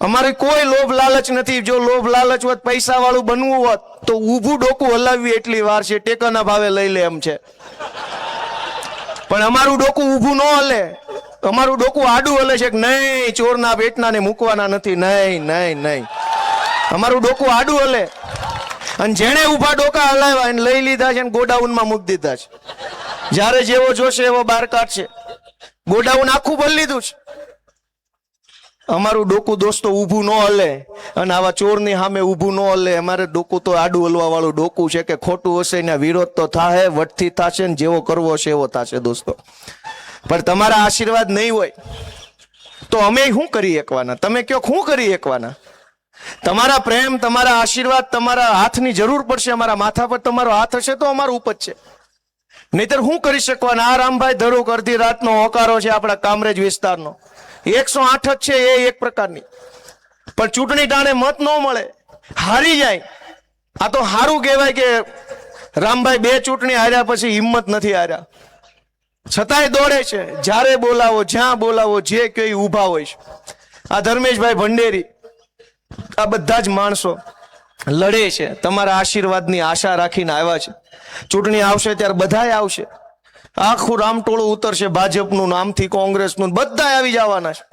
અમારી કોઈ લોભ લાલચ નથી. જો લોભ લાલચ હોત, પૈસા વાળું બનવું હોત તો ઊભું ડોકું હલાવવી એટલી વાર છે, ટેકાના ભાવે લઈ લે એમ છે. પણ અમારું ડોકું ઊભું ન હલે, અમારું ડોકું આડું હલે છે કે નહીં, ચોરના પેટના ને મૂકવાના નથી, નહીં નહીં નહીં, અમારું ડોકું આડું હલે. અને જેણે ઉભા ડોકા હલાવ્યા એને લઈ લીધા છે, ગોડાઉનમાં મૂકી દીધા છે. જ્યારે જેવો જોશે એવો બહાર કાઢશે. ગોડાઉન આખું ભરી લીધું છે. અમારું ડોકું દોસ્તો ઊભું ન હલે, અને આવા ચોરની સામે ઊભું ન હલે. અમારે ડોકું તો આડું હલવા વાળું ડોકું છે કે ખોટું હશે ને વિરોધ તો થાય, વટથી થશે ને જેવો કરવો હશે એવો થશે દોસ્તો. પણ તમારા આશીર્વાદ નહીં હોય તો અમે શું કરી શકવાના? તમે કયો શું કરી શકવાના? તમારા પ્રેમ, તમારા આશીર્વાદ, તમારા હાથની જરૂર પડશે. અમારા માથા પર તમારો હાથ હશે તો અમારું ઉપજ છે, નહીતર શું કરી શકવાના? આ રામભાઈ ધરુક અડધી રાતનો હોકારો છે આપણા કામરેજ વિસ્તારનો, 108 જ છે એ એક પ્રકારની. પણ ચૂંટણી ટાણે મત ન મળે, હારી જાય. આ તો સારું કહેવાય કે રામભાઈ 2 ચૂંટણી હાર્યા પછી હિંમત નથી હાર્યા, છતાંય દોડે છે. જ્યારે બોલાવો, જ્યાં બોલાવો, જે કઈ ઊભા હોય છે. આ ધર્મેશભાઈ ભંડેરી, આ બધા જ માણસો લડે છે, તમારા આશીર્વાદની આશા રાખીને આવ્યા છે. ચૂંટણી આવશે ત્યારે બધાય આવશે, આખું રામટોળું ઉતરશે, ભાજપનું, આમથી કોંગ્રેસનું, બધા આવી જવાના છે.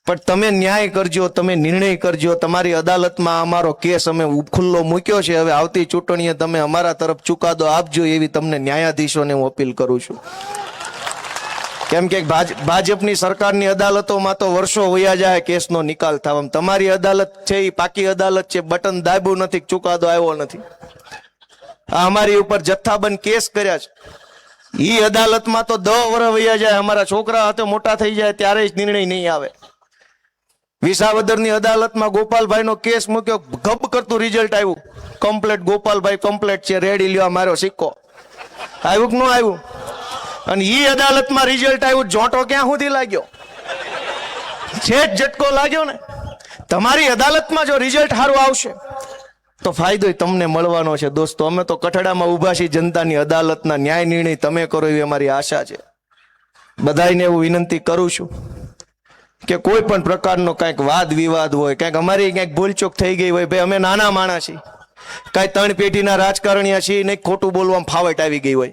પણ તમે ન્યાય કરજો, તમે નિર્ણય કરજો. તમારી અદાલતમાં અમારો કેસ અમે ખુલ્લો મૂક્યો છે, હવે આવતી ચૂંટણીએ તમે અમારા તરફ ચુકાદો આપજો એવી તમને ન્યાયાધીશોને હું અપીલ કરું છું. કેમ કે ભાજપની સરકારની અદાલતોમાં તો વર્ષો વયા જાય કેસનો નિકાલ થવામાં. તમારી અદાલત છે એ પાકી અદાલત છે, બટન દાબ્યું નથી, ચુકાદો આવ્યો નથી. આ અમારી ઉપર જથ્થાબંધ કેસ કર્યા છે, ઈ અદાલતમાં તો 10 વર્ષ વયા જાય. અમારા છોકરા હાથે મોટા થઈ જાય ત્યારે જ નિર્ણય નહીં આવે. વિસાવદરની અદાલતમાં ગોપાલભાઈનો કેસ મૂક્યો, ગપ કરતું રિઝલ્ટ આવ્યું, કમ્પ્લેટ ગોપાલભાઈ કમ્પ્લેટ છે, રેડી લ્યો મારો સિક્કો. આવ્યું કે ન આવ્યું? અને ઈ અદાલતમાં રિઝલ્ટ આવ્યું, જોટો ક્યાં સુધી લાગ્યો? છેટ ઝટકો લાગ્યો ને. તમારી અદાલતમાં જો રિઝલ્ટ સારું આવશે તો ફાયદો તમને મળવાનો છે દોસ્તો. અમે તો કઠડામાં ઉભા છીએ જનતાની અદાલતના ન્યાય નિર્ણય તમે કરો એવી અમારી આશા છે. બધાને એવું વિનંતી કરું છું કે કોઈ પણ પ્રકારનો કંઈક વાદ વિવાદ હોય, કંઈક અમારી કંઈક ભૂલચૂક થઈ ગઈ હોય, ભાઈ અમે નાના માણસ છીએ, કાંઈ 3 પેઢીના રાજકારણીયા છીએ નહીં, ખોટું બોલવામાં ફાવટ આવી ગઈ હોય.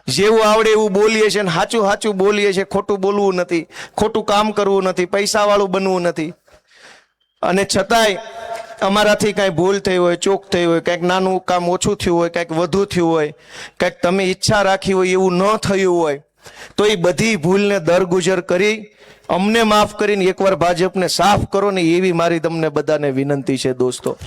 જેવું આવડે એવું બોલીએ છીએ, સાચું સાચું બોલીએ છીએ. ખોટું બોલવું નથી, ખોટું કામ કરવું નથી, પૈસા વાળું બનવું નથી. અને છતાંય અમારાથી કાંઈ ભૂલ થઈ હોય, ચોક થઈ હોય, કંઈક નાનું કામ ઓછું થયું હોય, કંઈક વધુ થયું હોય, કંઈક તમે ઈચ્છા રાખી હોય એવું ન થયું હોય, તો એ બધી ભૂલને દરગુજર કરી અમને માફ કરીને એકવાર ભાજપને સાફ કરો ને એવી મારી તમને બધાને વિનંતી છે દોસ્તો.